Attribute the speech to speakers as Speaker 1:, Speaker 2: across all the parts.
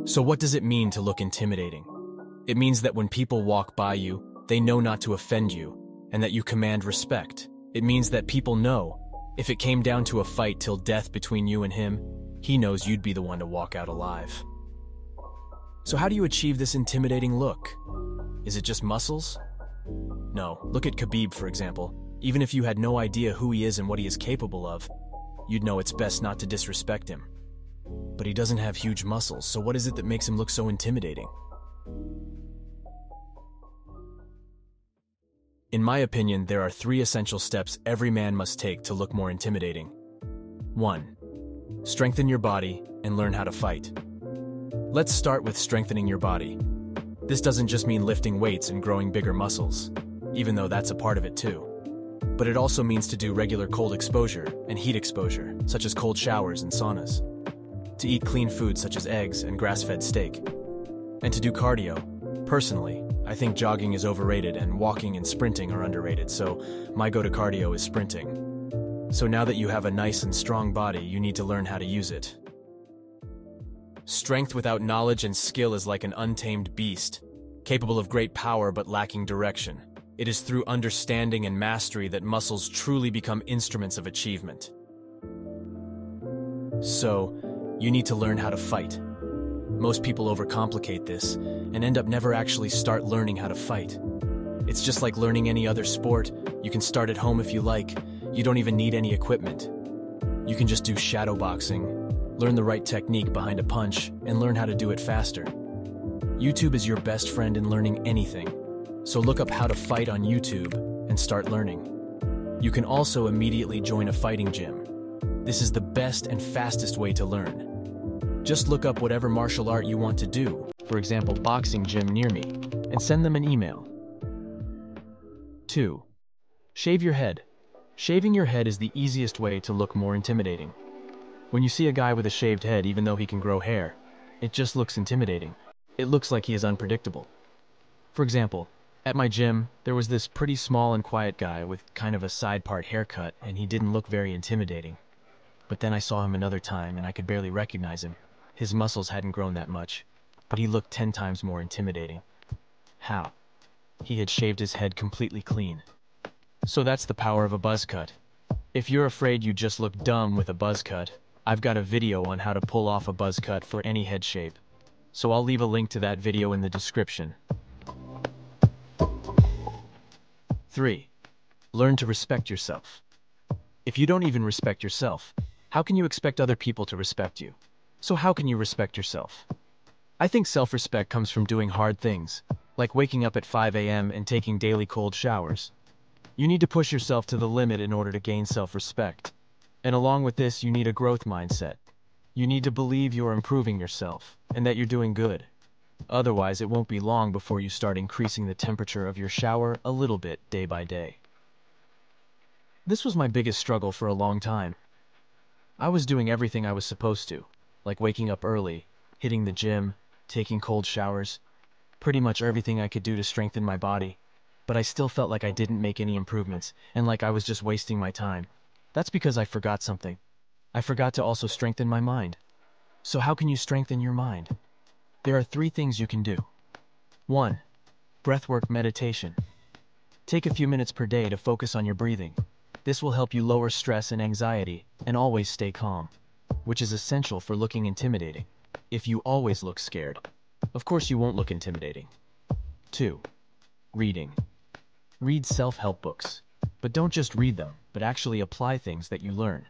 Speaker 1: So what does it mean to look intimidating? It means that when people walk by you, they know not to offend you, and that you command respect. It means that people know, if it came down to a fight till death between you and him, he knows you'd be the one to walk out alive. So how do you achieve this intimidating look? Is it just muscles? No, look at Khabib, for example. Even if you had no idea who he is and what he is capable of, you'd know it's best not to disrespect him. But he doesn't have huge muscles, so what is it that makes him look so intimidating? In my opinion, there are 3 essential steps every man must take to look more intimidating. 1. Strengthen your body and learn how to fight. Let's start with strengthening your body. This doesn't just mean lifting weights and growing bigger muscles, even though that's a part of it too. But it also means to do regular cold exposure and heat exposure, such as cold showers and saunas. To eat clean foods such as eggs and grass-fed steak. And to do cardio. Personally, I think jogging is overrated and walking and sprinting are underrated, so my go-to cardio is sprinting. So now that you have a nice and strong body, you need to learn how to use it. Strength without knowledge and skill is like an untamed beast, capable of great power but lacking direction. It is through understanding and mastery that muscles truly become instruments of achievement. So, you need to learn how to fight. Most people overcomplicate this and end up never actually start learning how to fight. It's just like learning any other sport. You can start at home if you like. You don't even need any equipment. You can just do shadow boxing, learn the right technique behind a punch, and learn how to do it faster. YouTube is your best friend in learning anything. So look up how to fight on YouTube and start learning. You can also immediately join a fighting gym. This is the best and fastest way to learn. Just look up whatever martial art you want to do, for example, boxing gym near me, and send them an email. 2. Shave your head. Shaving your head is the easiest way to look more intimidating. When you see a guy with a shaved head, even though he can grow hair, it just looks intimidating. It looks like he is unpredictable. For example, at my gym, there was this pretty small and quiet guy with kind of a side part haircut, and he didn't look very intimidating. But then I saw him another time and I could barely recognize him. His muscles hadn't grown that much, but he looked 10 times more intimidating. How? He had shaved his head completely clean. So that's the power of a buzz cut. If you're afraid you just look dumb with a buzz cut, I've got a video on how to pull off a buzz cut for any head shape. So I'll leave a link to that video in the description. 3. Learn to respect yourself. If you don't even respect yourself, how can you expect other people to respect you? So how can you respect yourself? I think self-respect comes from doing hard things, like waking up at 5 a.m. and taking daily cold showers. You need to push yourself to the limit in order to gain self-respect. And along with this, you need a growth mindset. You need to believe you're improving yourself, and that you're doing good. Otherwise, it won't be long before you start increasing the temperature of your shower a little bit day by day. This was my biggest struggle for a long time. I was doing everything I was supposed to, like waking up early, hitting the gym, taking cold showers, pretty much everything I could do to strengthen my body, but I still felt like I didn't make any improvements and like I was just wasting my time. That's because I forgot something. I forgot to also strengthen my mind. So how can you strengthen your mind? There are 3 things you can do. 1. Breathwork meditation. Take a few minutes per day to focus on your breathing. This will help you lower stress and anxiety and always stay calm, which is essential for looking intimidating. If you always look scared, of course you won't look intimidating. 2. Reading. Read self-help books, but don't just read them, but actually apply things that you learn.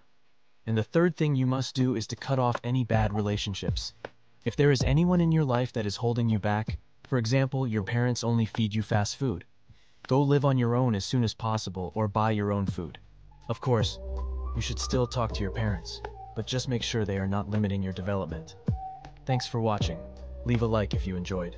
Speaker 1: And the 3rd thing you must do is to cut off any bad relationships. If there is anyone in your life that is holding you back, for example, your parents only feed you fast food, go live on your own as soon as possible or buy your own food. Of course, you should still talk to your parents, but just make sure they are not limiting your development. Thanks for watching. Leave a like if you enjoyed.